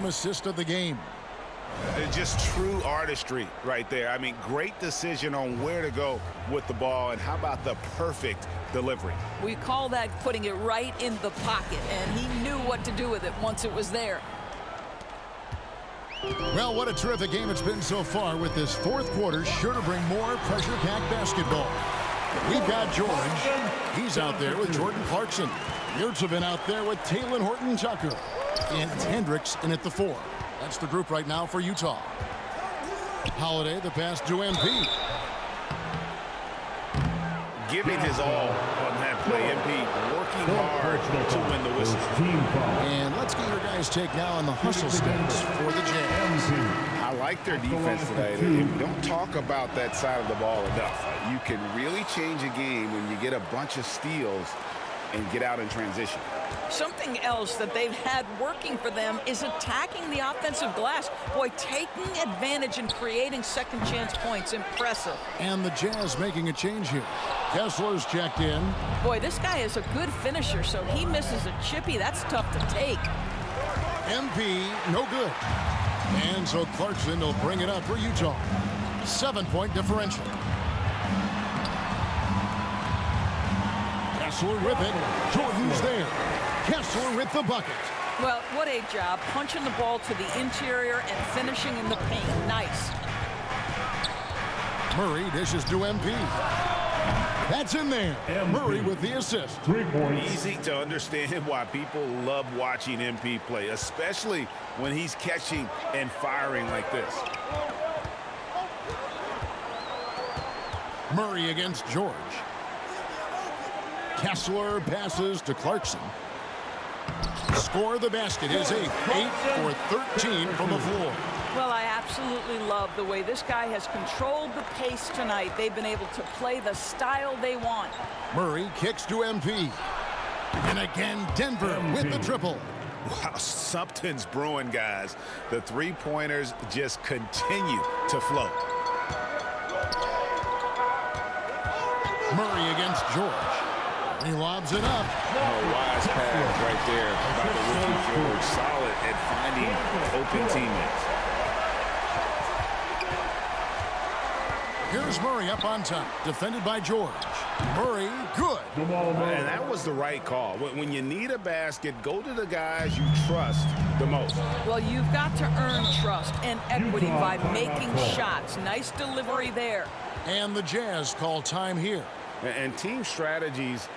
assist of the game. Just true artistry right there. I mean, great decision on where to go with the ball, and how about the perfect delivery? We call that putting it right in the pocket, and he knew what to do with it once it was there. Well, what a terrific game it's been so far, with this fourth quarter sure to bring more pressure-packed basketball. We've got George. He's out there with Jordan Clarkson. Yurtseven out there with Talen Horton-Tucker. And Hendricks in at the 4. That's the group right now for Utah. Holiday, the pass to MP. Giving his all on that play. MP working hard to win the whistle. And let's get your guys' take now on the hustle stats for the Jazz. I like their defense today. We don't talk about that side of the ball enough. You can really change a game when you get a bunch of steals and get out in transition. Something else that they've had working for them is attacking the offensive glass. Boy, taking advantage and creating second chance points. Impressive. And the Jazz making a change here. Kessler's checked in. Boy, this guy is a good finisher, so he misses a chippy. That's tough to take. MP, no good. And so Clarkson will bring it up for Utah. 7-point differential. Kessler with it. Jordan's there. Kessler with the bucket. Well, what a job. Punching the ball to the interior and finishing in the paint. Nice. Murray dishes to MP. That's in there. Murray with the assist. 3 points. Easy to understand why people love watching MP play, especially when he's catching and firing like this. Murray against George. Kessler passes to Clarkson. Score the basket is 8 for 13 from the floor. Well, I absolutely love the way this guy has controlled the pace tonight. They've been able to play the style they want. Murray kicks to MP. And again, Denver with the triple. Wow, something's brewing, guys. The three-pointers just continue to flow. Murray against George. He lobs it up. Oh, wise pass right there by the rookie George. Solid at finding open teammates. Here's Murray up on top, defended by George. Murray, good. And that was the right call. When you need a basket, go to the guys you trust the most. Well, you've got to earn trust and equity by making shots. Nice delivery there. And the Jazz call time here. And team strategies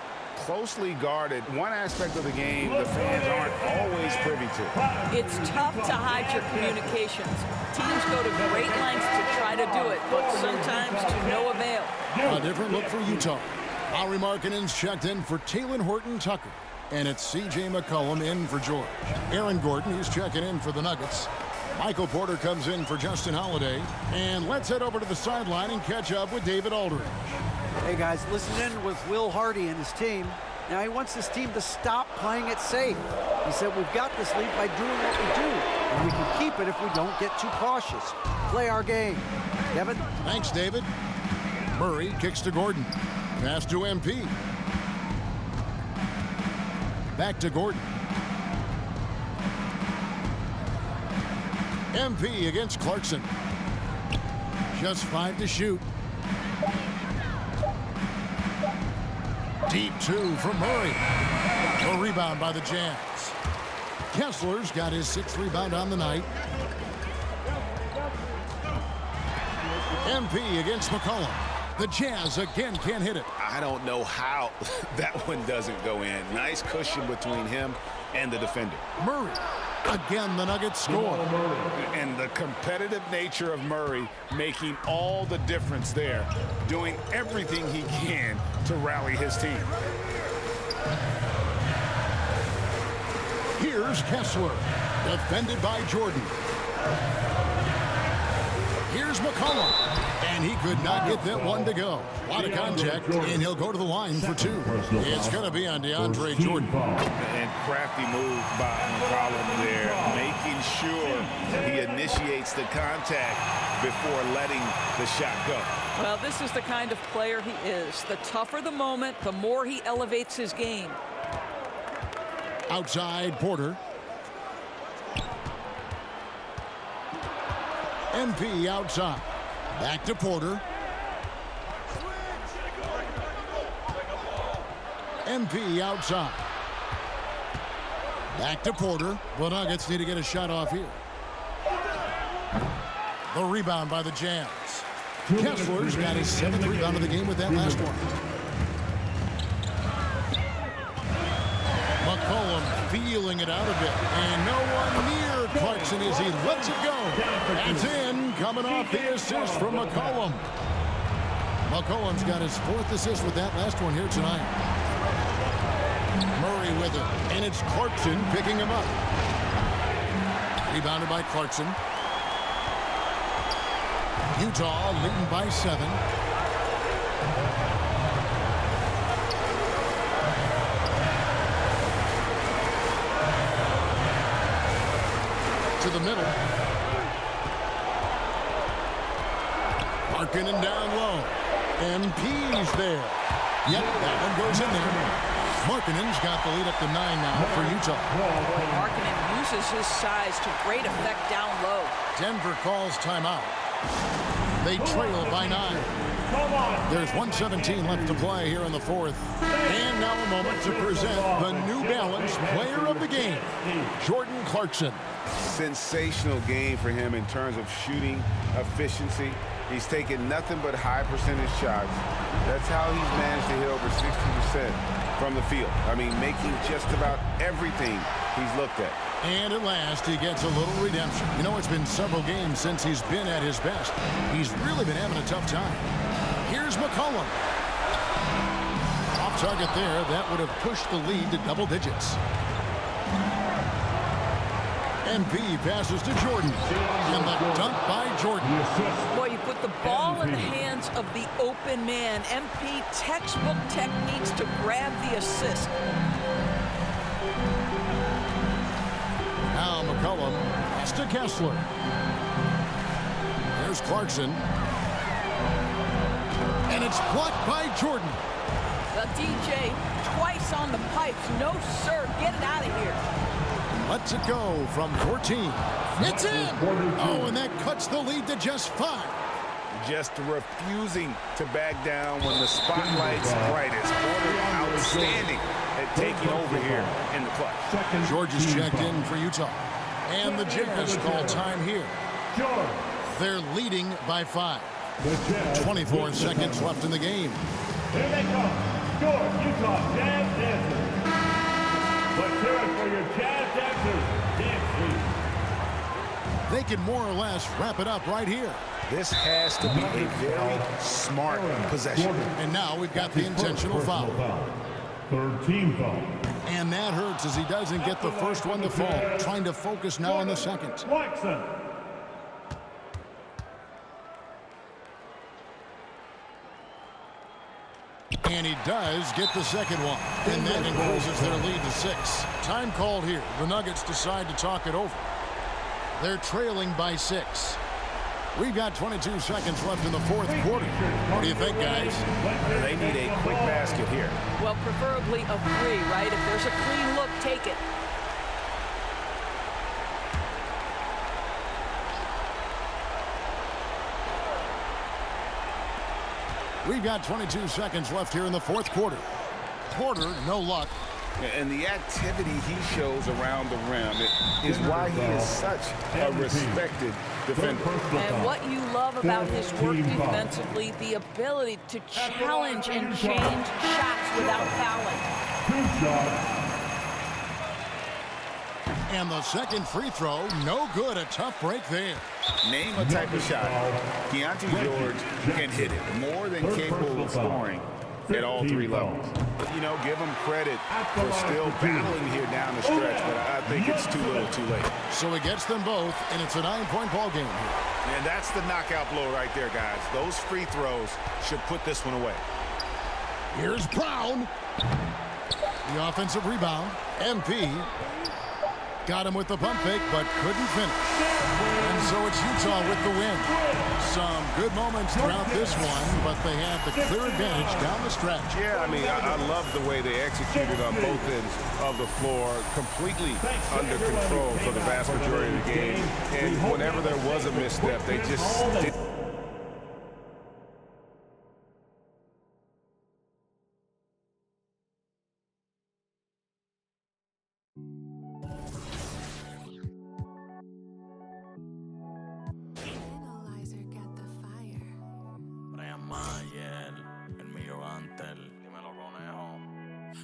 closely guarded. One aspect of the game the fans aren't always privy to. It's tough to hide your communications. Teams go to great lengths to try to do it, but sometimes to no avail. A different look for Utah. Lauri Markkanen's checked in for Talen Horton-Tucker. And it's C.J. McCollum in for George. Aaron Gordon, he's checking in for the Nuggets. Michael Porter comes in for Justin Holiday. And let's head over to the sideline and catch up with David Aldridge. Hey guys, listen in with Will Hardy and his team. Now he wants his team to stop playing it safe. He said we've got this lead by doing what we do, and we can keep it if we don't get too cautious. Play our game. Kevin? Thanks, David. Murray kicks to Gordon. Pass to MP. Back to Gordon. MP against Clarkson. Just 5 to shoot. Deep 2 from Murray. A rebound by the Jazz. Kessler's got his 6th rebound on the night. MP against McCollum. The Jazz again can't hit it. I don't know how that one doesn't go in. Nice cushion between him and the defender. Murray. Again, the Nuggets score. And the competitive nature of Murray making all the difference there, doing everything he can to rally his team. Here's Kessler, defended by Jordan. Here's McCollum, and he could not get that one to go. A lot of contact, and he'll go to the line for 2. It's going to be on DeAndre Jordan. And crafty move by McCollum there, making sure he initiates the contact before letting the shot go. Well, this is the kind of player he is. The tougher the moment, the more he elevates his game. Outside, Porter. MP outside. Back to Porter. MP outside. Back to Porter. The Nuggets need to get a shot off here. The rebound by the Jazz. Kessler's got his 7th rebound of the game with that last one. McCollum feeling it out a bit. And no one near Clarkson as he lets it go. That's in, coming off the assist from McCollum. McCollum's got his 4th assist with that last one here tonight. Murray with it. And it's Clarkson picking him up. Rebounded by Clarkson. Utah leading by 7. To the middle. Markkanen down low. MP's there. Yep, that one goes in there. Markkanen's got the lead up to 9 now for Utah. Boy, Markkanen uses his size to great effect down low. Denver calls timeout. They trail by 9. There's 1:17 left to play here in the 4th. And now a moment to present the New Balance Player of the Game, Jordan Clarkson. Sensational game for him in terms of shooting efficiency. He's taken nothing but high percentage shots. That's how he's managed to hit over 60% from the field. I mean, making just about everything he's looked at. And at last, he gets a little redemption. You know, it's been several games since he's been at his best. He's really been having a tough time. Here's McCollum. Off target there. That would have pushed the lead to double digits. MP passes to Jordan. And the dunk by Jordan. Boy, you put the ball in the hands of the open man. MP textbook techniques to grab the assist. Now McCollum pass to Kessler. There's Clarkson. And it's blocked by Jordan. The DJ twice on the pipes. No, sir. Get it out of here. Lets it go from 14. It's in! Oh, and that cuts the lead to just 5. Just refusing to back down when the spotlight's brightest. Porter outstanding at taking over here in the clutch. George is checked in for Utah. And the Jazz call time here. They're leading by 5. 24 seconds left in the game. Here they come. George, Utah Jazz Dancers. Let's hear it for your Jazz Dancers. Dance, please. They can more or less wrap it up right here. This has to be a very smart possession. And now we've got the intentional foul. 3rd team foul. And that hurts as he doesn't get the first one to fall. Trying to focus now on the second. Clarkson. And he does get the second one. And that increases their lead to 6. Time called here. The Nuggets decide to talk it over. They're trailing by 6. We've got 22 seconds left in the 4th quarter. What do you think, guys? They need a quick basket here. Well, preferably a 3, right? If there's a clean look, take it. We've got 22 seconds left here in the 4th quarter. Porter, no luck. And the activity he shows around the rim is why he is such a respected defender. And what you love about his work defensively, the ability to challenge and change shots without fouling. 2 shots. And the second free throw, no good. A tough break there. Name a type of shot Keontae George can hit it. More than capable of scoring at all 3 levels. But, you know, give him credit for still battling here down the stretch, but I think it's too little too late. So he gets them both, and it's a 9-point ball game here. And that's the knockout blow right there, guys. Those free throws should put this one away. Here's Brown. The offensive rebound. MP got him with the pump fake, but couldn't finish. And so it's Utah with the win. Some good moments throughout this one, but they have the clear advantage down the stretch. Yeah, I mean, I love the way they executed on both ends of the floor, completely under control for the vast majority of the game. And whenever there was a misstep, they just did.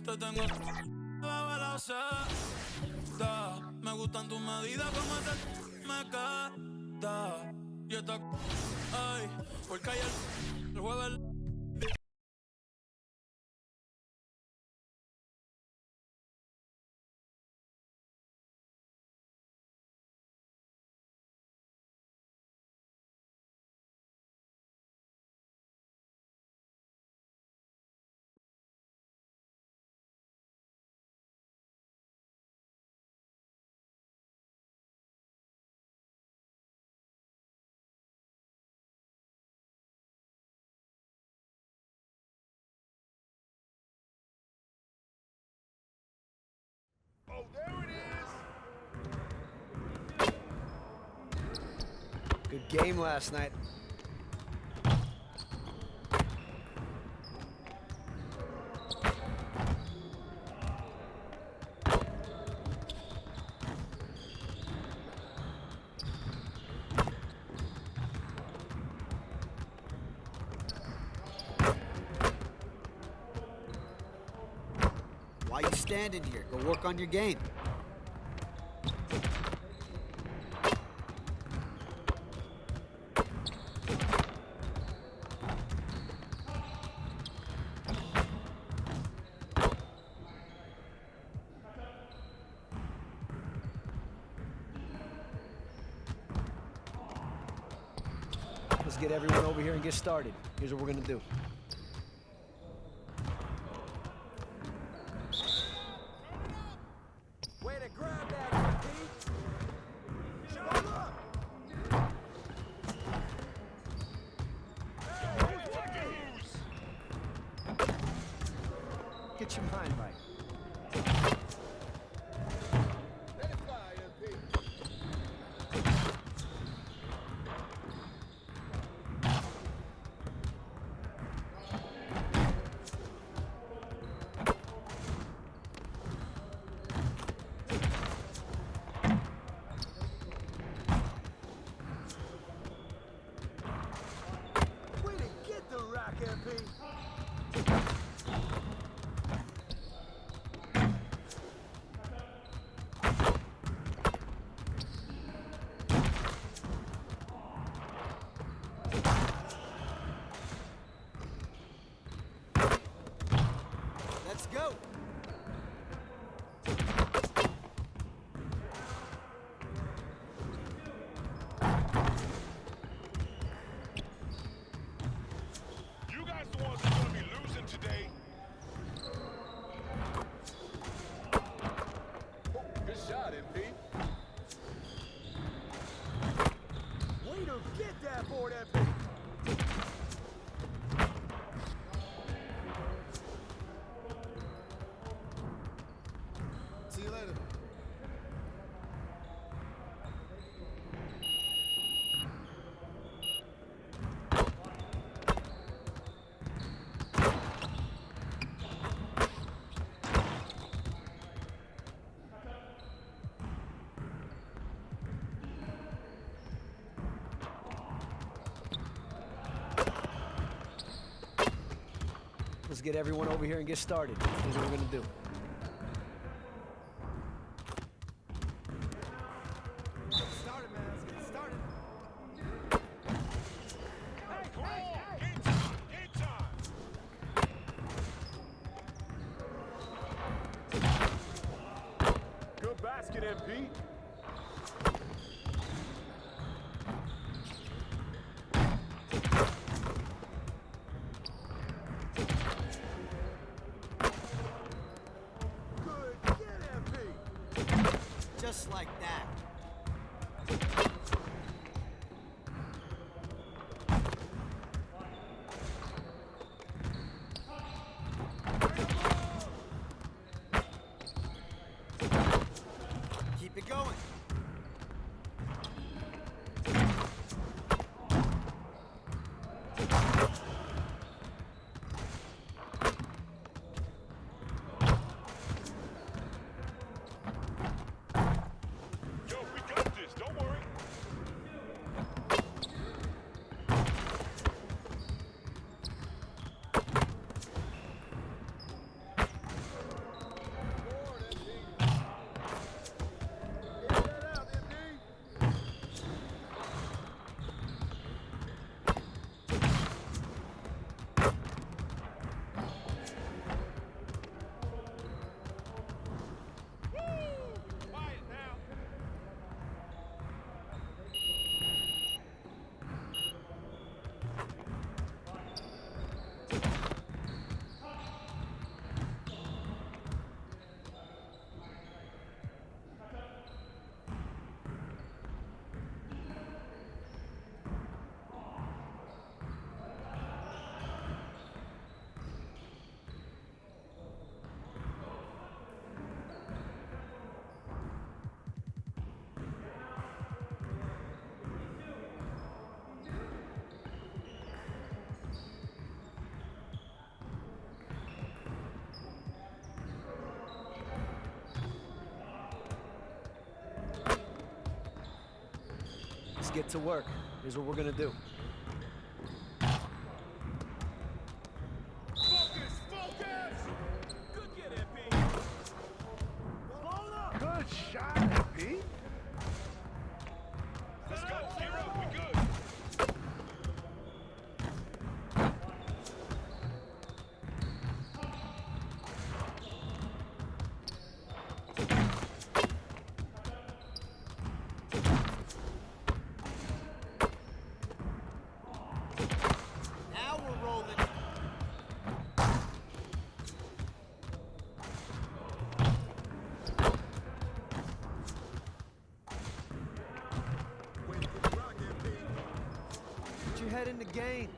Te tengo bajo la seda. Me gustan tus medidas como ese me queda. Y esta ay, porque ayer el jueves. Oh, there it is. Good game last night. Why are you standing here? Go work on your game. Let's get everyone over here and get started. Here's what we're gonna do. Way to grab that, Get your mind right. Let's go. You guys the ones who are going to be losing today. Oh, good shot, MP. Way to get that board, MP. See you later. Let's get everyone over here and get started. Here's what we're gonna do. Good basket, MP. get to work. Here's what we're gonna do. Good shot, MP. Let's go. Hero, we good. Now we're rolling. Put your head in the game.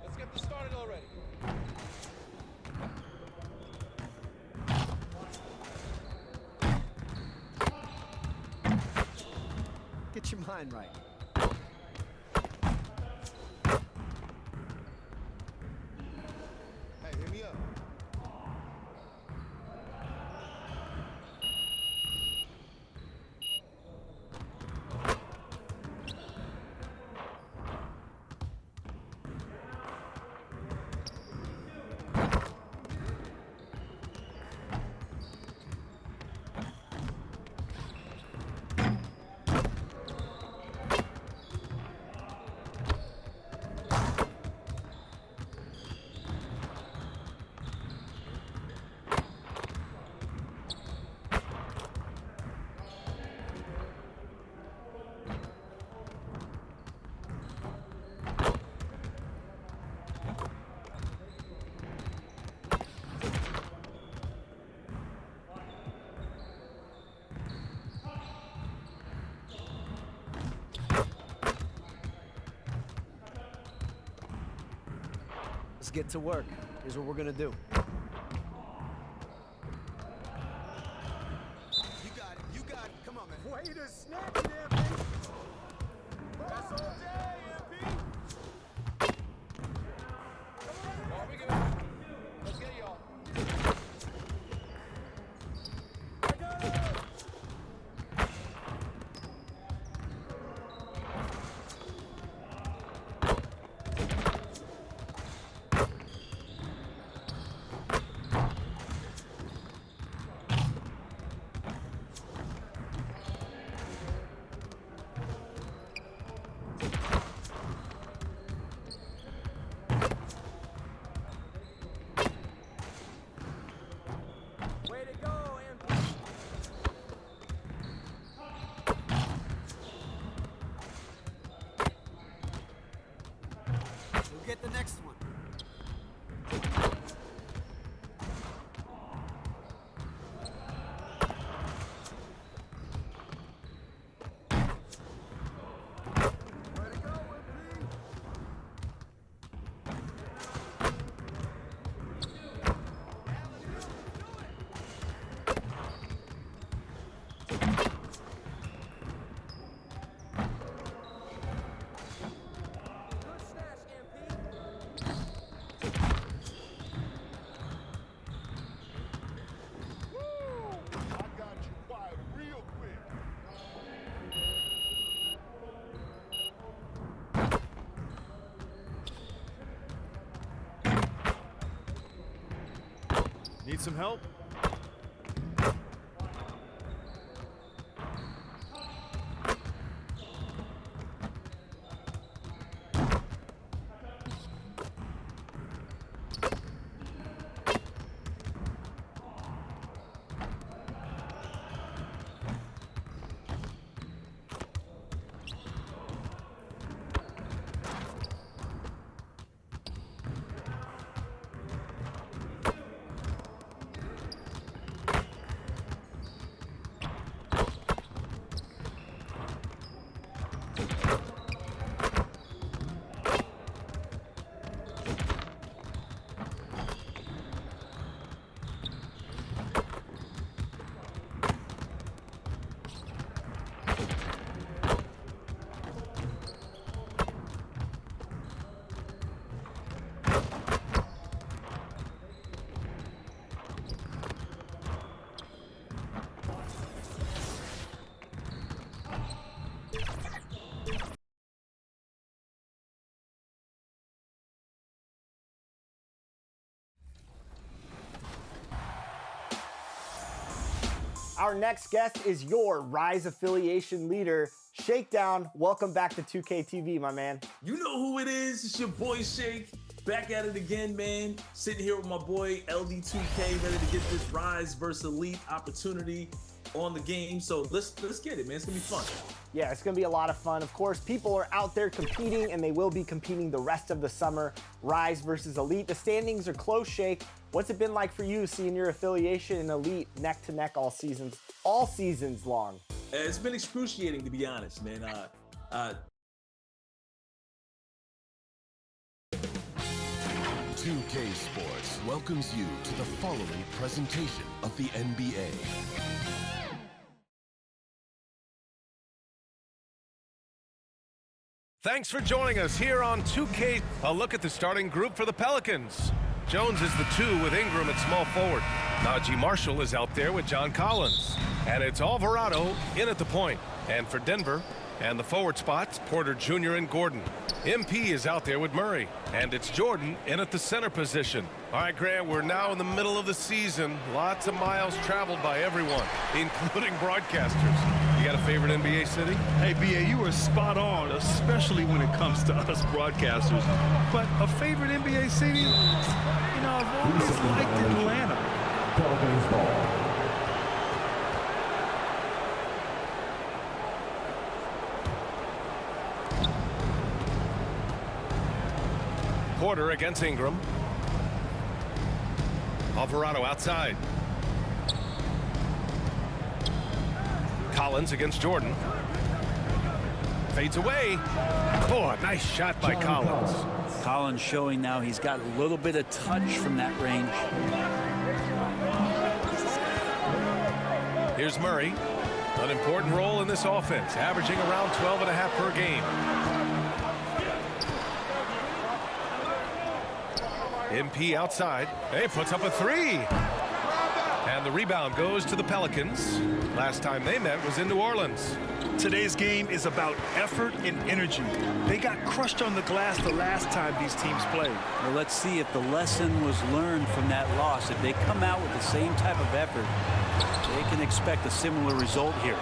Let's get this started already. Get your mind right. Hey, hit me up. Let's get to work. Here's what we're gonna do. You got it. You got it. Come on, man. Way to snatch it, MP. That's all day, MP. Are we good? Let's get y'all. I got it. Way to go, MP. We'll get the next one. Good snatch, MP. Woo! I got you quiet real quick. Need some help? Our next guest is your Rise affiliation leader, Shakedown. Welcome back to 2K TV, my man. You know who it is. It's your boy Shake. Back at it again, man. Sitting here with my boy LD2K, ready to get this Rise versus Elite opportunity on the game. So let's get it, man. It's gonna be fun. Yeah, it's gonna be a lot of fun. Of course, people are out there competing, and they will be competing the rest of the summer. Rise versus Elite. The standings are close, Shake. What's it been like for you seeing your affiliation in Elite neck to neck all seasons long? It's been excruciating, to be honest, man. 2K Sports welcomes you to the following presentation of the NBA. Thanks for joining us here on 2K. A look at the starting group for the Pelicans. Jones is the 2 with Ingram at small forward. Najee Marshall is out there with John Collins. And it's Alvarado in at the point. And for Denver, and the forward spots, Porter Jr. and Gordon. MP is out there with Murray. And it's Jordan in at the center position. All right, Grant, we're now in the middle of the season. Lots of miles traveled by everyone, including broadcasters. You got a favorite NBA city? Hey, BA, you were spot on, especially when it comes to us broadcasters. But a favorite NBA city? You know, I've always liked Atlanta. Pelicans ball. Porter against Ingram. Alvarado outside. Collins against Jordan. Fades away. Oh, a nice shot by Collins. Collins showing now he's got a little bit of touch from that range. Here's Murray. An important role in this offense, averaging around 12.5 per game. MP outside. Hey, puts up a 3. And the rebound goes to the Pelicans. Last time they met was in New Orleans. Today's game is about effort and energy. They got crushed on the glass the last time these teams played. Well, let's see if the lesson was learned from that loss. If they come out with the same type of effort, they can expect a similar result here.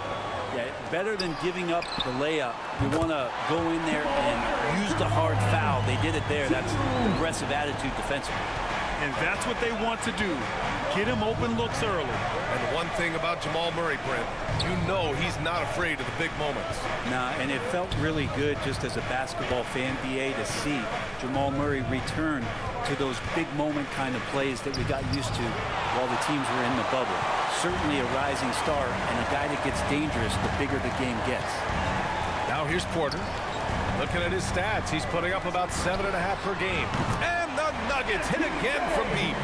Yeah, better than giving up the layup. You want to go in there and use the hard foul. They did it there. That's aggressive attitude defensively. And that's what they want to do. Get him open looks early. And the one thing about Jamal Murray, Brent, you know he's not afraid of the big moments. Nah, and it felt really good just as a basketball fan, BA, to see Jamal Murray return to those big moment kind of plays that we got used to while the teams were in the bubble. Certainly a rising star and a guy that gets dangerous the bigger the game gets. Now here's Porter. Looking at his stats, he's putting up about 7.5 per game. And the Nuggets hit again from deep.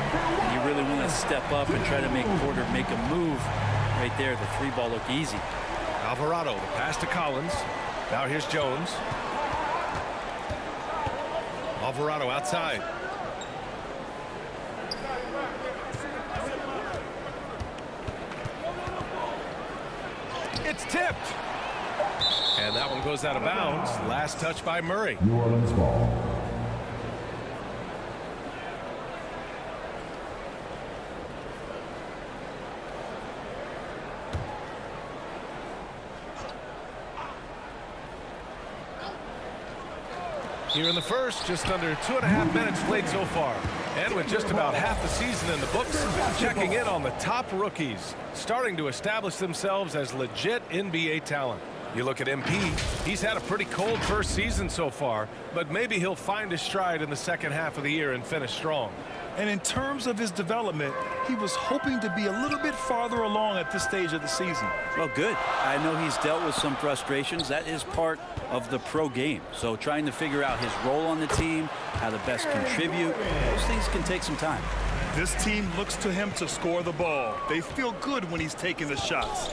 You really want to step up and try to make Porter make a move. Right there, the 3-ball looked easy. Alvarado, the pass to Collins. Now here's Jones. Alvarado outside. It's tipped. And that one goes out of bounds. Last touch by Murray. New Orleans ball. Here in the first, just under 2.5 minutes played so far. And with just about half the season in the books, checking in on the top rookies, starting to establish themselves as legit NBA talent. You look at MP, he's had a pretty cold first season so far, but maybe he'll find his stride in the second half of the year and finish strong. And in terms of his development, he was hoping to be a little bit farther along at this stage of the season. Well, good. I know he's dealt with some frustrations. That is part of the pro game. So trying to figure out his role on the team, how to best contribute, those things can take some time. This team looks to him to score the ball. They feel good when he's taking the shots.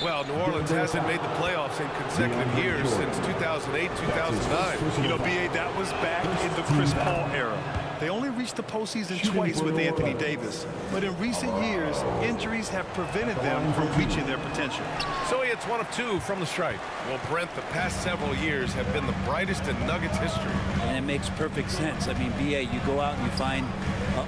Well, New Orleans hasn't made the playoffs in consecutive years since 2008, 2009. You know, B.A., that was back in the Chris Paul era. They only reached the postseason twice with Anthony Davis. But in recent years, injuries have prevented them from reaching their potential. So he hits 1 of 2 from the stripe. Well, Brent, the past several years have been the brightest in Nuggets history. And it makes perfect sense. I mean, B.A., you go out and you find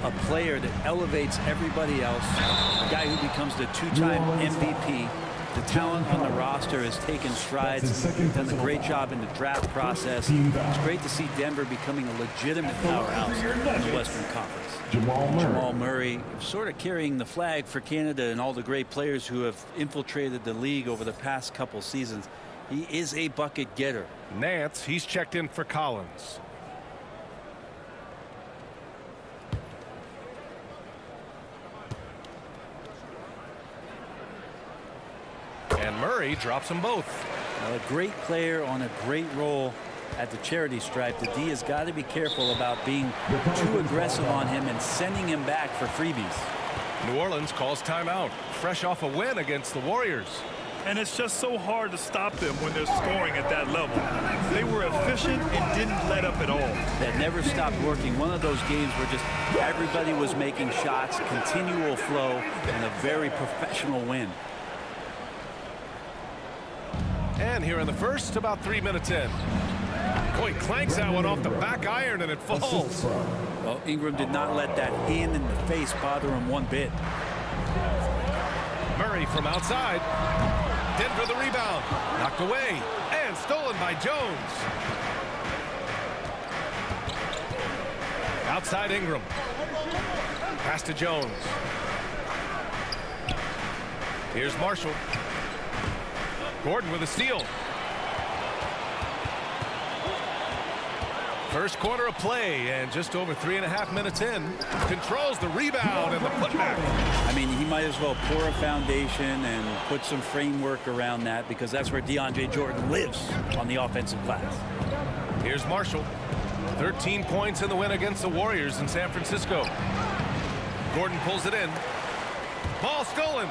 a player that elevates everybody else, a guy who becomes the 2-time MVP. The talent on the roster has taken strides, done a great job in the draft process. It's great to see Denver becoming a legitimate powerhouse in the Western Conference. Jamal Murray sort of carrying the flag for Canada and all the great players who have infiltrated the league over the past couple seasons. He is a bucket getter. Nance, he's checked in for Collins. And Murray drops them both. A great player on a great role at the charity stripe. The D has got to be careful about being too aggressive on him and sending him back for freebies. New Orleans calls timeout, fresh off a win against the Warriors. And it's just so hard to stop them when they're scoring at that level. They were efficient and didn't let up at all. That never stopped working. One of those games where just everybody was making shots, continual flow, and a very professional win. And here in the first, about 3 minutes in. Boy, clanks that one off the back iron and it falls. Well, Ingram did not let that hand in the face bother him one bit. Murray from outside. Denver the rebound. Knocked away and stolen by Jones. Outside Ingram. Pass to Jones. Here's Marshall. Gordon with a steal. First quarter of play and just over 3.5 minutes in. Controls the rebound and the putback. I mean, he might as well pour a foundation and put some framework around that because that's where DeAndre Jordan lives on the offensive glass. Here's Marshall. 13 points in the win against the Warriors in San Francisco. Gordon pulls it in. Ball stolen.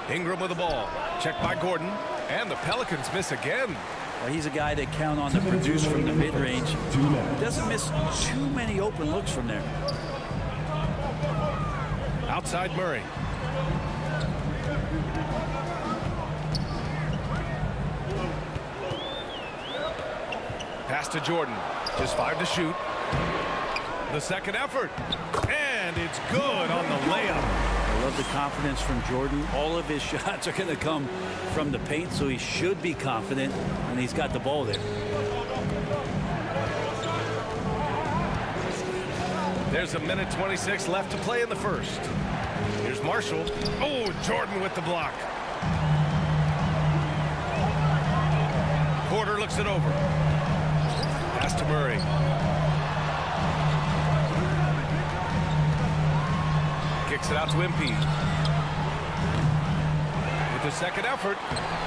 Ingram with the ball. Checked by Gordon. And the Pelicans miss again. Well, he's a guy that count on to produce from the mid-range. He doesn't miss too many open looks from there. Outside Murray. Pass to Jordan. Just 5 to shoot. The second effort. And it's good on the layup. I love the confidence from Jordan. All of his shots are going to come from the paint, so he should be confident, and he's got the ball there. There's 1:26 left to play in the first. Here's Marshall. Oh, Jordan with the block. Porter looks it over. Pass to Murray. Kicks it out to Impey. With the second effort.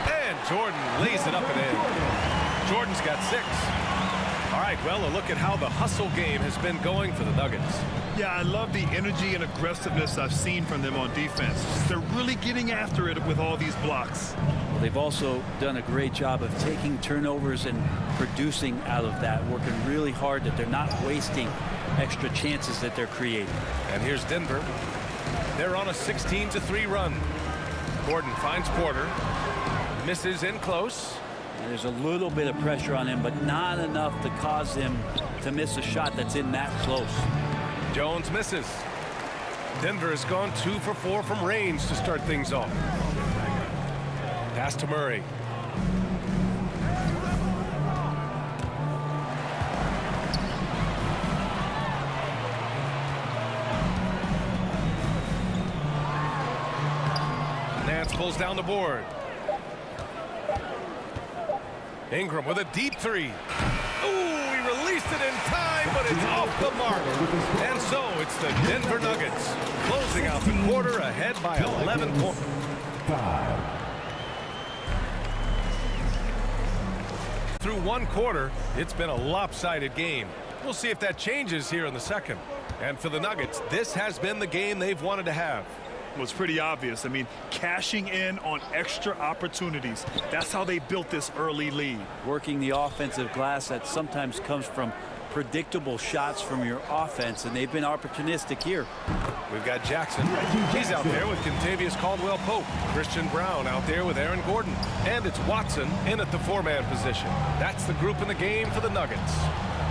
And Jordan lays it up and in. Jordan's got 6. All right, well, a look at how the hustle game has been going for the Nuggets. Yeah, I love the energy and aggressiveness I've seen from them on defense. They're really getting after it with all these blocks. Well, they've also done a great job of taking turnovers and producing out of that, working really hard that they're not wasting extra chances that they're creating. And here's Denver. They're on a 16-3 run. Gordon finds Porter. Misses in close. And there's a little bit of pressure on him, but not enough to cause him to miss a shot that's in that close. Jones misses. Denver has gone 2 for 4 from range to start things off. Pass to Murray. Nance pulls down the board. Ingram with a deep 3. Ooh, he released it in time, but it's off the mark. And so it's the Denver Nuggets closing out the quarter ahead by 11 points. Through one quarter, it's been a lopsided game. We'll see if that changes here in the second. And for the Nuggets, this has been the game they've wanted to have. was pretty obvious. I mean, cashing in on extra opportunities. That's how they built this early lead. Working the offensive glass that sometimes comes from predictable shots from your offense, and they've been opportunistic here. We've got Jackson. He's out there with Contavious Caldwell-Pope. Christian Brown out there with Aaron Gordon. And it's Watson in at the 4-man position. That's the group in the game for the Nuggets.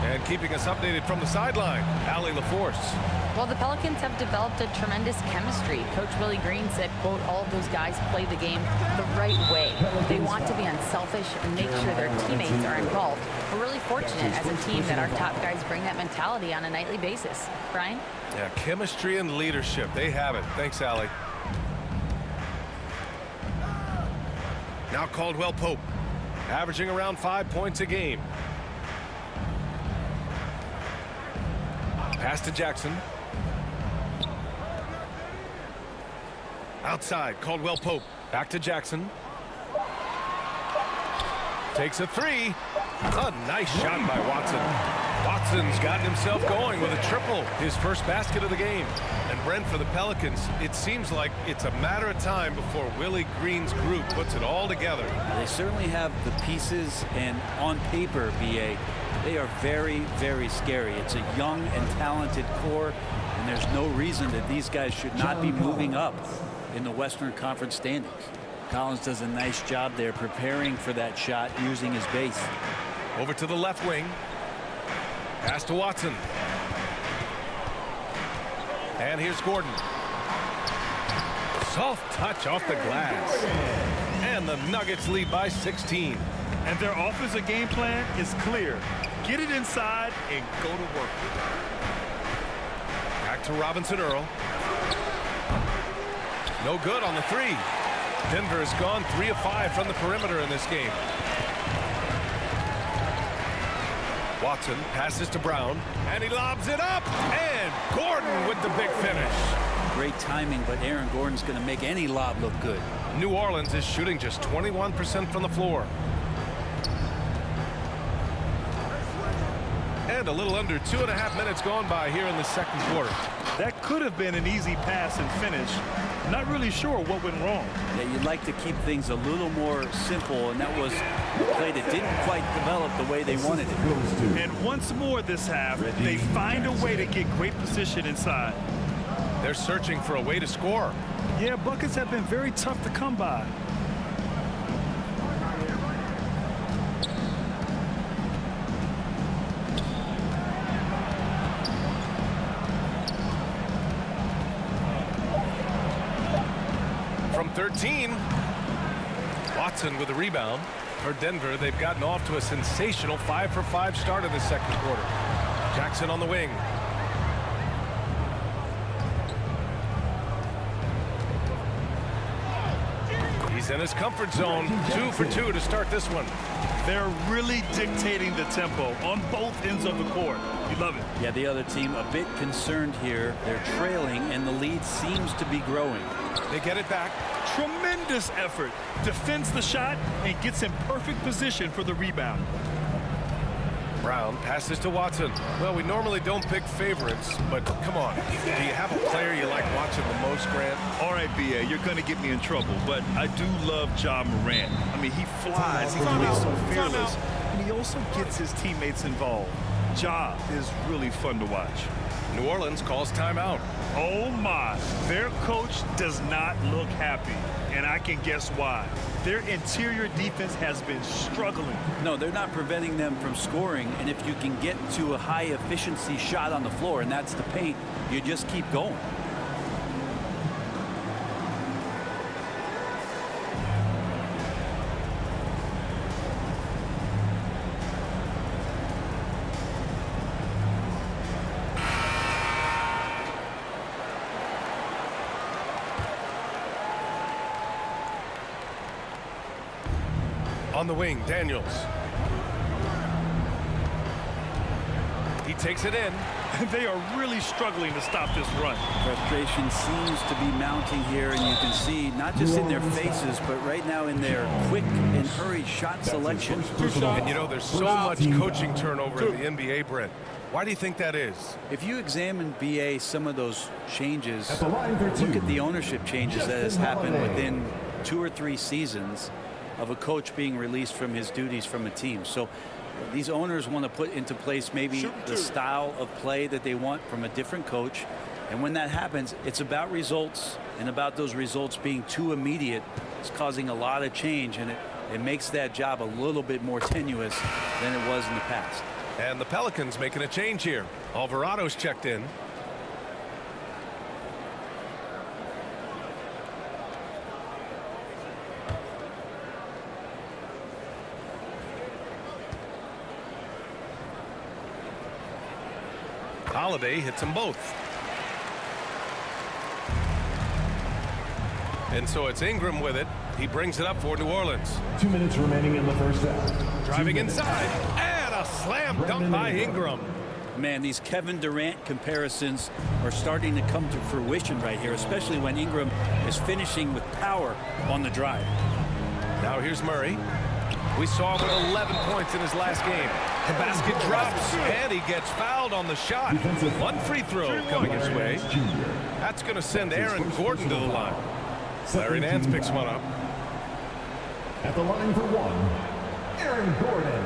And keeping us updated from the sideline, Allie LaForce. Well, the Pelicans have developed a tremendous chemistry. Coach Willie Green said, quote, all of those guys play the game the right way. They want to be unselfish and make sure their teammates are involved. We're really fortunate as a team that our top guys bring that mentality on a nightly basis. Brian? Yeah, chemistry and leadership. They have it. Thanks, Allie. Now Caldwell-Pope, averaging around 5 points a game. Pass to Jackson. Outside, Caldwell-Pope. Back to Jackson. Takes a 3. A nice shot by Watson. Watson's gotten himself going with a triple, his first basket of the game. And Brent, for the Pelicans, it seems like it's a matter of time before Willie Green's group puts it all together. They certainly have the pieces, and on paper, BA, they are very, very scary. It's a young and talented core, and there's no reason that these guys should not be moving up in the Western Conference standings. Collins does a nice job there preparing for that shot using his base. Over to the left wing. Pass to Watson. And here's Gordon. Soft touch off the glass. And the Nuggets lead by 16. And their offensive game plan is clear. Get it inside and go to work. Back to Robinson Earl. No good on the 3. Denver has gone 3 of 5 from the perimeter in this game. Watson passes to Brown, and he lobs it up, and Gordon with the big finish. Great timing, but Aaron Gordon's going to make any lob look good. New Orleans is shooting just 21% from the floor. And a little under 2.5 minutes gone by here in the second quarter. That could have been an easy pass and finish. Not really sure what went wrong. Yeah, you'd like to keep things a little more simple, and that was a play that didn't quite develop the way they wanted it. And once more this half, they find a way to get great position inside. They're searching for a way to score. Yeah, buckets have been very tough to come by. From 13, Watson with a rebound. For Denver, they've gotten off to a sensational 5-for-5 start in the second quarter. Jackson on the wing. He's in his comfort zone. 2 for 2 to start this one. They're really dictating the tempo on both ends of the court. You love it. Yeah, the other team a bit concerned here. They're trailing, and the lead seems to be growing. They get it back. Tremendous effort. Defends the shot and gets in perfect position for the rebound. Brown passes to Watson. Well, we normally don't pick favorites, but come on. Do you have a player you like watching the most, Grant? All right, B.A., you're going to get me in trouble, but I do love Ja Morant. I mean, he flies. He plays so fearless, and he also gets his teammates involved. Ja is really fun to watch. New Orleans calls timeout. Oh, my. Their coach does not look happy, and I can guess why. Their interior defense has been struggling. No, they're not preventing them from scoring, and if you can get to a high-efficiency shot on the floor, and that's the paint, you just keep going. On the wing, Daniels. He takes it in. They are really struggling to stop this run. Frustration seems to be mounting here, and you can see not just in their faces, but right now in their quick and hurried shot selection. And you know, there's so much coaching turnover in the NBA, Brent. Why do you think that is? If you examine BA, some of those changes, At the line for two, look at the ownership changes that has happened Holiday. within 2 or 3 seasons of a coach being released from his duties from a team. So these owners want to put into place maybe the style of play that they want from a different coach. And when that happens, it's about results, and about those results being too immediate. It's causing a lot of change, and it makes that job a little bit more tenuous than it was in the past. And the Pelicans making a change here. Alvarado's checked in. Holiday hits them both. And so it's Ingram with it. He brings it up for New Orleans. 2 minutes remaining in the first half. Driving inside, and a slam dunk by Ingram. Man, these Kevin Durant comparisons are starting to come to fruition right here, especially when Ingram is finishing with power on the drive. Now here's Murray. We saw him with 11 points in his last game. The basket drops, and he gets fouled on the shot. One free throw coming his way. That's going to send Aaron Gordon to the line. Larry Nance picks one up. At the line for one, Aaron Gordon.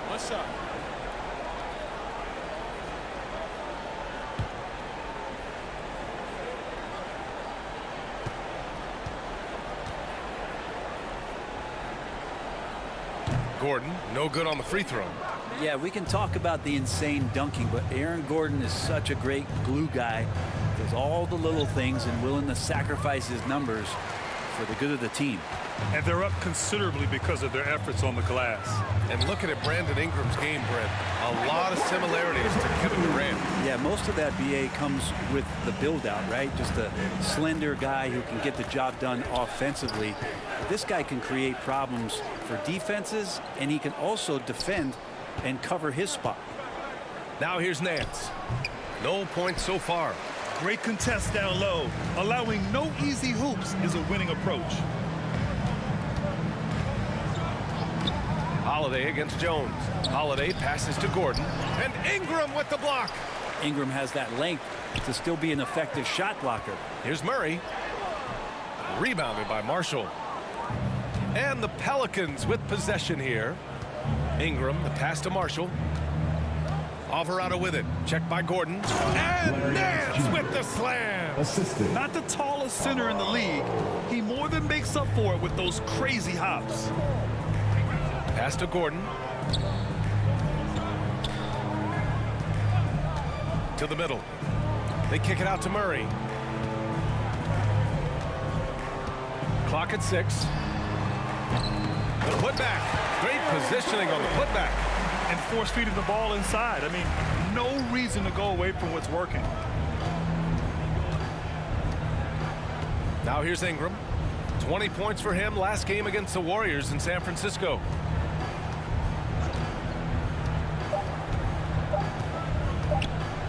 What's up? Gordon, no good on the free throw. Yeah, we can talk about the insane dunking, but Aaron Gordon is such a great glue guy. Does all the little things and willing to sacrifice his numbers for the good of the team. And they're up considerably because of their efforts on the glass. And looking at Brandon Ingram's game, Brent, a lot of similarities to Kevin Durant. Yeah, most of that BA comes with the build-out, right? Just a slender guy who can get the job done offensively. This guy can create problems for defenses, and he can also defend and cover his spot. Now here's Nance. No points so far. Great contest down low. Allowing no easy hoops is a winning approach. Holiday against Jones. Holiday passes to Gordon, and Ingram with the block. Ingram has that length to still be an effective shot blocker. Here's Murray. Rebounded by Marshall. And the Pelicans with possession here. Ingram, the pass to Marshall. Alvarado with it. Checked by Gordon. And Nance with the slam. Assisted. Not the tallest center in the league. He more than makes up for it with those crazy hops. Pass to Gordon. To the middle. They kick it out to Murray. Clock at 6. The putback. Great positioning on the putback. And force feeding the ball inside. I mean, no reason to go away from what's working. Now here's Ingram. 20 points for him last game against the Warriors in San Francisco.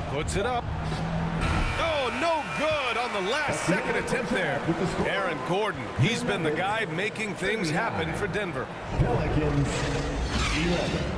Puts it up. Oh, no good on the last second attempt there. Aaron Gordon, he's been the guy making things happen for Denver. Pelicans 11.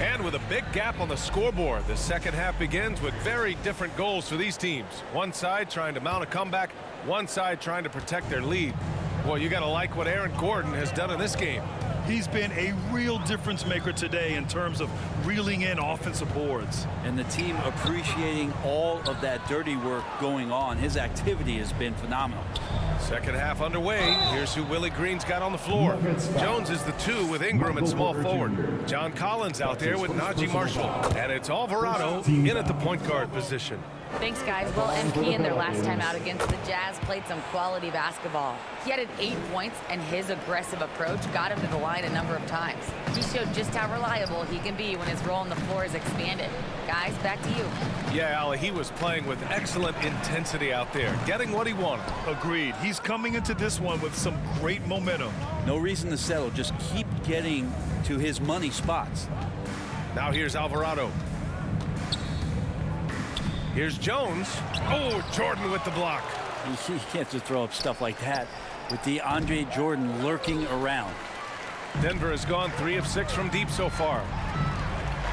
And with a big gap on the scoreboard, the second half begins with very different goals for these teams. One side trying to mount a comeback, one side trying to protect their lead. Well, you got to like what Aaron Gordon has done in this game. He's been a real difference maker today in terms of reeling in offensive boards. And the team appreciating all of that dirty work going on. His activity has been phenomenal. Second half underway. Here's who Willie Green's got on the floor. Jones is the 2 with Ingram at small forward. John Collins out there with Najee Marshall. And it's Alvarado in at the point guard position. Thanks, guys. Well, MP in their last time out against the Jazz played some quality basketball. He had 8 points, and his aggressive approach got him to the line a number of times. He showed just how reliable he can be when his role on the floor is expanded. Guys, back to you. Yeah, Allie, he was playing with excellent intensity out there, getting what he wanted. Agreed. He's coming into this one with some great momentum. No reason to settle. Just keep getting to his money spots. Now here's Alvarado. Here's Jones. Oh, Jordan with the block. You can't just throw up stuff like that with DeAndre Jordan lurking around. Denver has gone 3 of 6 from deep so far.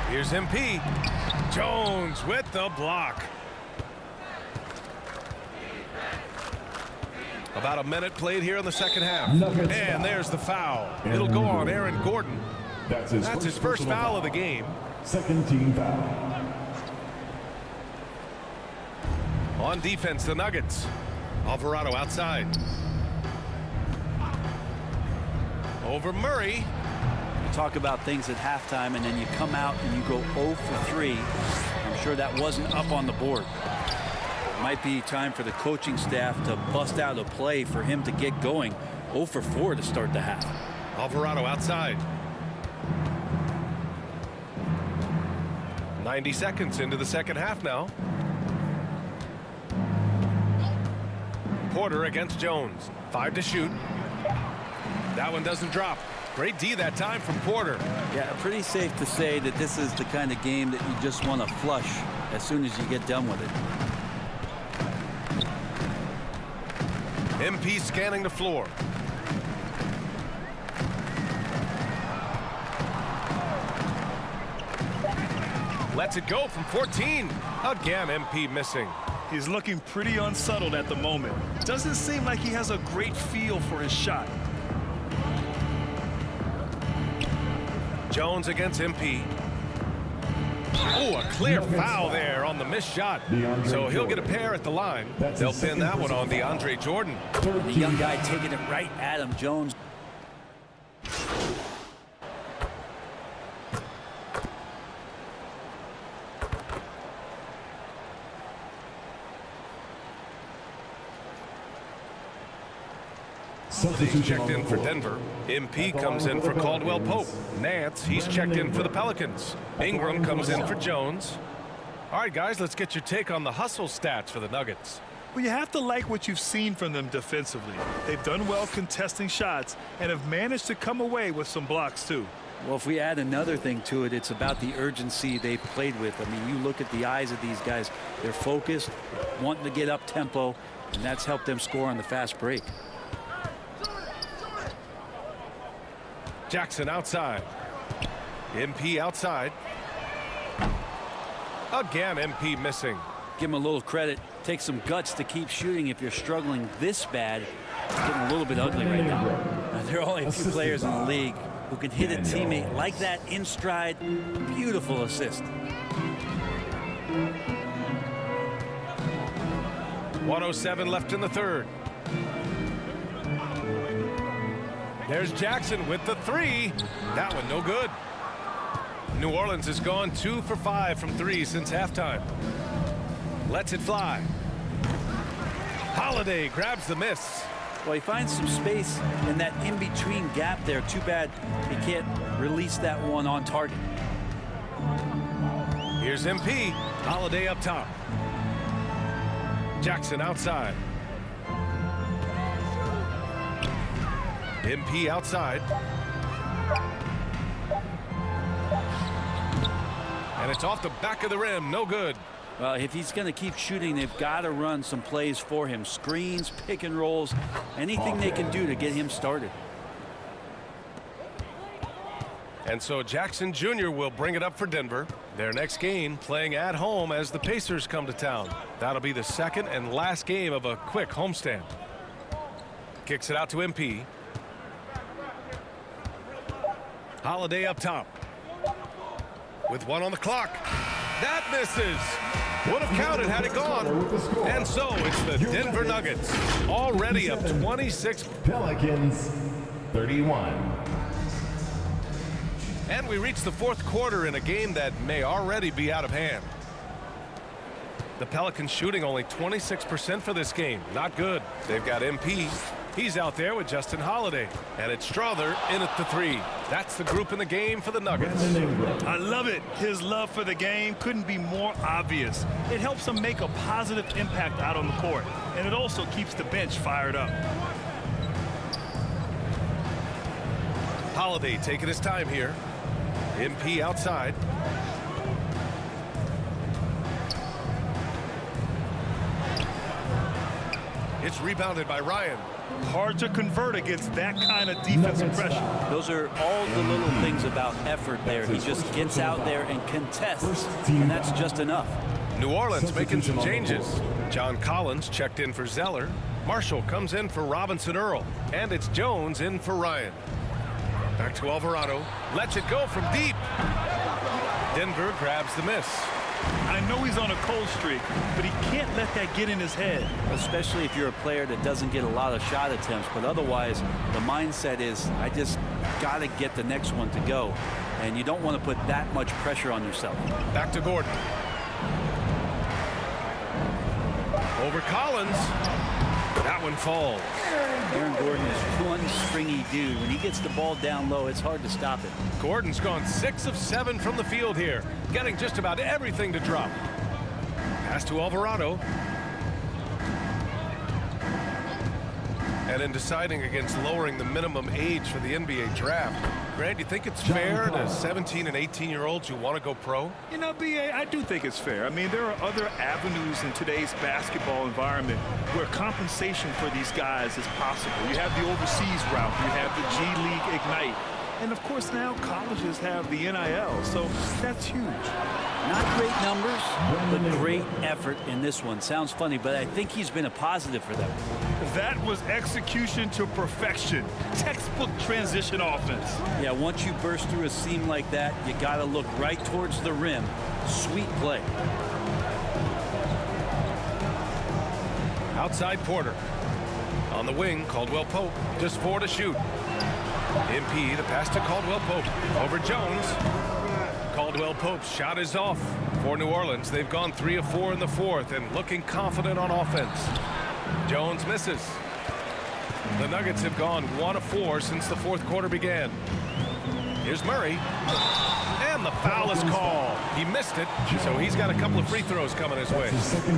Here's MP. Jones with the block. About a minute played here in the second half. And there's the foul. It'll go on Aaron Gordon. That's his first foul of the game. Second team foul. On defense, the Nuggets. Alvarado outside. Over Murray. You talk about things at halftime, and then you come out and you go 0 for 3. I'm sure that wasn't up on the board. It might be time for the coaching staff to bust out a play for him to get going. 0 for 4 to start the half. Alvarado outside. 90 seconds into the second half now. Porter against Jones. 5 to shoot. That one doesn't drop. Great D that time from Porter. Yeah, pretty safe to say that this is the kind of game that you just want to flush as soon as you get done with it. MP scanning the floor. Lets it go from 14. Again, MP missing. He's looking pretty unsettled at the moment. Doesn't seem like he has a great feel for his shot. Jones against MP. Oh, a clear foul there on the missed shot. So he'll get a pair at the line. They'll pin that one on DeAndre Jordan. The young guy taking it right at him. Jones. He's checked in for Denver. MP comes in for Caldwell Pope. Nance, he's checked in for the Pelicans. Ingram comes in for Jones. All right, guys, let's get your take on the hustle stats for the Nuggets. Well, you have to like what you've seen from them defensively. They've done well contesting shots and have managed to come away with some blocks, too. Well, if we add another thing to it, it's about the urgency they've played with. I mean, you look at the eyes of these guys. They're focused, wanting to get up tempo, and that's helped them score on the fast break. Jackson outside. MP outside. Again, MP missing. Give him a little credit. Take some guts to keep shooting if you're struggling this bad. It's getting a little bit ugly right now. There are only a few players in the league who can hit a teammate like that in stride. Beautiful assist. 1:07 left in the third. There's Jackson with the 3. That one no good. New Orleans has gone 2 for 5 from 3 since halftime. Lets it fly. Holiday grabs the miss. Well, he finds some space in that in-between gap there. Too bad he can't release that one on target. Here's MP. Holiday up top. Jackson outside. MP outside. And it's off the back of the rim. No good. Well, if he's going to keep shooting, they've got to run some plays for him. Screens, pick and rolls, anything they can do to get him started. And so Jackson Jr. will bring it up for Denver. Their next game playing at home as the Pacers come to town. That'll be the second and last game of a quick homestand. Kicks it out to MP. Holiday up top. With one on the clock. That misses. Would have counted had it gone. And so it's the Denver Nuggets. Already up 26. Pelicans 31. And we reach the fourth quarter in a game that may already be out of hand. The Pelicans shooting only 26% for this game. Not good. They've got MP. He's out there with Justin Holiday. And it's Strother in at the three. That's the group in the game for the Nuggets. I love it. His love for the game couldn't be more obvious. It helps him make a positive impact out on the court. And it also keeps the bench fired up. Holiday taking his time here. MP outside. It's rebounded by Ryan. Hard to convert against that kind of defensive pressure. Those are all the little things about effort there. He just gets out there and contests, and that's just enough. New Orleans making some changes. John Collins checked in for Zeller. Marshall comes in for Robinson Earl. And it's Jones in for Ryan. Back to Alvarado. Lets it go from deep. Denver grabs the miss. I know he's on a cold streak, but he can't let that get in his head. Especially if you're a player that doesn't get a lot of shot attempts. But otherwise, the mindset is, I just got to get the next one to go. And you don't want to put that much pressure on yourself. Back to Gordon. Over Collins. That one falls. Aaron Gordon is one stringy dude. When he gets the ball down low, it's hard to stop it. Gordon's gone 6 of 7 from the field here, getting just about everything to drop. Pass to Alvarado. And in deciding against lowering the minimum age for the NBA draft, Grant, you think it's fair to 17 and 18-year-olds who want to go pro? You know, B.A., I do think it's fair. I mean, there are other avenues in today's basketball environment where compensation for these guys is possible. You have the overseas route. You have the G League Ignite. And, of course, now colleges have the NIL, so that's huge. Not great numbers, but great effort in this one. Sounds funny, but I think he's been a positive for them. That was execution to perfection. Textbook transition offense. Yeah, once you burst through a seam like that, you got to look right towards the rim. Sweet play. Outside Porter. On the wing, Caldwell Pope. Just 4 to shoot. MP, the pass to Caldwell Pope. Over Jones. Caldwell Pope's shot is off for New Orleans. They've gone 3 of 4 in the fourth and looking confident on offense. Jones misses. The Nuggets have gone 1 of 4 since the fourth quarter began. Here's Murray. And the foul is called. He missed it, so he's got a couple of free throws coming his way.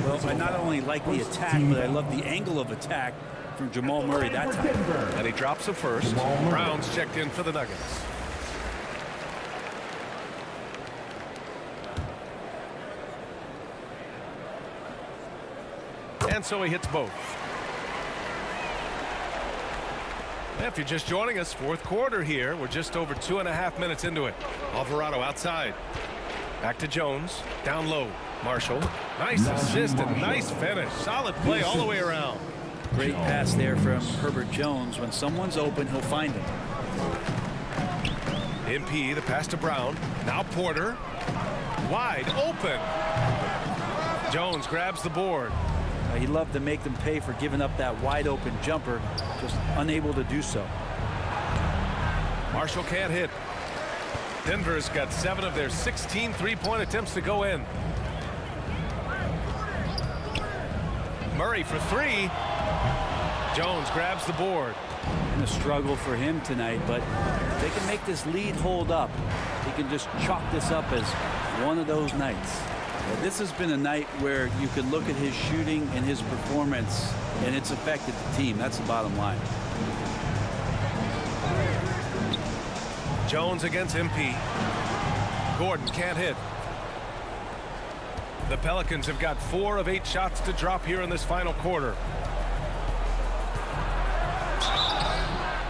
Well, I not only like the attack, but I love the angle of attack from Jamal Murray that time. And he drops a first. Brown's checked in for the Nuggets. And so he hits both. If you're just joining us, fourth quarter here. We're just over 2.5 minutes into it. Alvarado outside. Back to Jones. Down low. Marshall. Nice assist and nice finish. Solid play all the way around. Great pass there from Herbert Jones. When someone's open, he'll find him. MP, the pass to Brown. Now Porter. Wide open. Jones grabs the board. He'd love to make them pay for giving up that wide open jumper, just unable to do so. Marshall can't hit. Denver's got 7 of their 16 three-point attempts to go in. Murray for 3. Jones grabs the board. And a struggle for him tonight, but if they can make this lead hold up, he can just chalk this up as one of those nights. This has been a night where you can look at his shooting and his performance, and it's affected the team. That's the bottom line. Jones against MP. Gordon can't hit. The Pelicans have got 4 of 8 shots to drop here in this final quarter.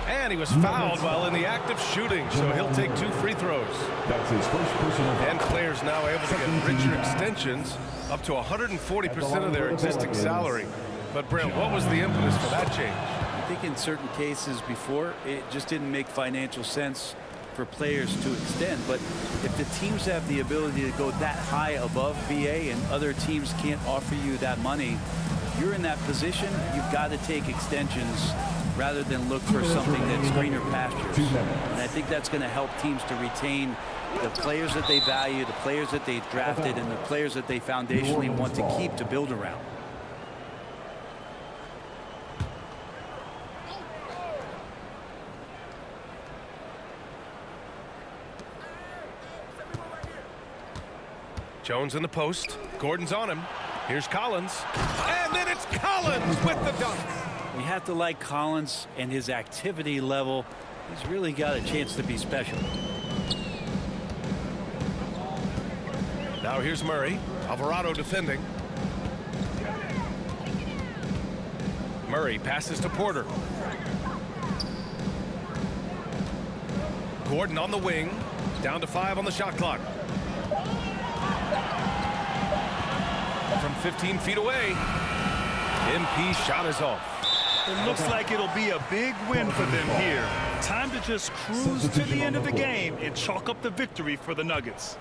And he was fouled while in the act of shooting, so he'll take 2 free throws. That's his first personal foul. And players now able to get richer extensions up to 140% of their existing salary. But Brent, what was the impetus for that change? I think in certain cases before, it just didn't make financial sense for players to extend. But if the teams have the ability to go that high above BA and other teams can't offer you that money, you're in that position. You've got to take extensions rather than look for something that's greener pastures. And I think that's going to help teams to retain the players that they value, the players that they drafted, and the players that they foundationally want to keep to build around. Jones in the post. Gordon's on him. Here's Collins. And then it's Collins with the dunk. You have to like Collins and his activity level. He's really got a chance to be special. Now here's Murray. Alvarado defending. Murray passes to Porter. Gordon on the wing. Down to 5 on the shot clock. From 15 feet away. MP shot is off. It looks like it'll be a big win for them here. Time to just cruise to the end of the game and chalk up the victory for the Nuggets.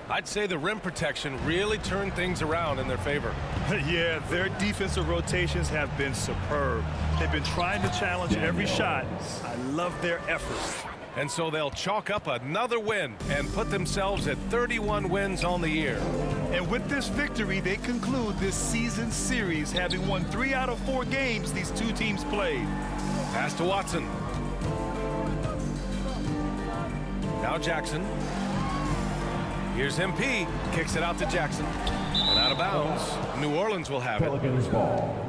I'd say the rim protection really turned things around in their favor. Yeah, their defensive rotations have been superb. They've been trying to challenge every shot. I love their efforts. And so they'll chalk up another win and put themselves at 31 wins on the year. And with this victory, they conclude this season series, having won 3 out of 4 games these two teams played. Pass to Watson. Now Jackson. Here's MP. Kicks it out to Jackson. And out of bounds. New Orleans will have it. Pelicans ball.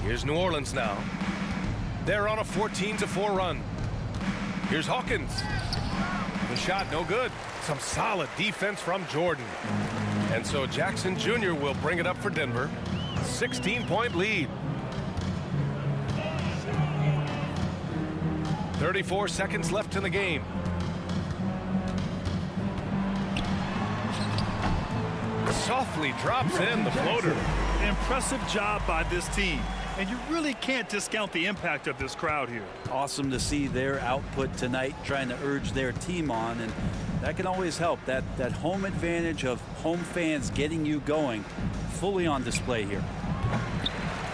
Here's New Orleans now. They're on a 14-4 run. Here's Hawkins. The shot no good. Some solid defense from Jordan. And so Jackson Jr. will bring it up for Denver. 16-point lead. 34 seconds left in the game. Softly drops in the floater. Impressive job by this team. And you really can't discount the impact of this crowd here. Awesome to see their output tonight, trying to urge their team on, and that can always help. That home advantage of home fans getting you going, fully on display here.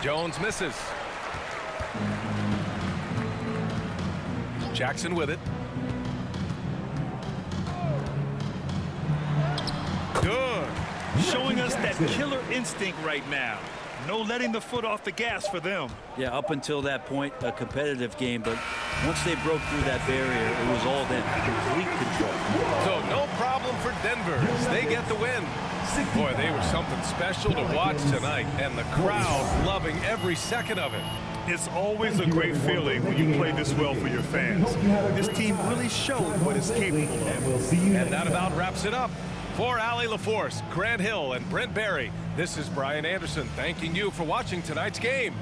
Jones misses. Jackson with it. Good. Showing us that killer instinct right now. No letting the foot off the gas for them. Yeah, up until that point, a competitive game, but once they broke through that barrier, it was all them. Complete control. So no problem for Denver as they get the win. Boy, they were something special to watch tonight, and the crowd loving every second of it. It's always a great feeling when you play this well for your fans. This team really showed what it's capable of. And that about wraps it up. For Allie LaForce, Grant Hill, and Brent Barry, this is Brian Anderson thanking you for watching tonight's game.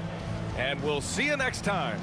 And we'll see you next time.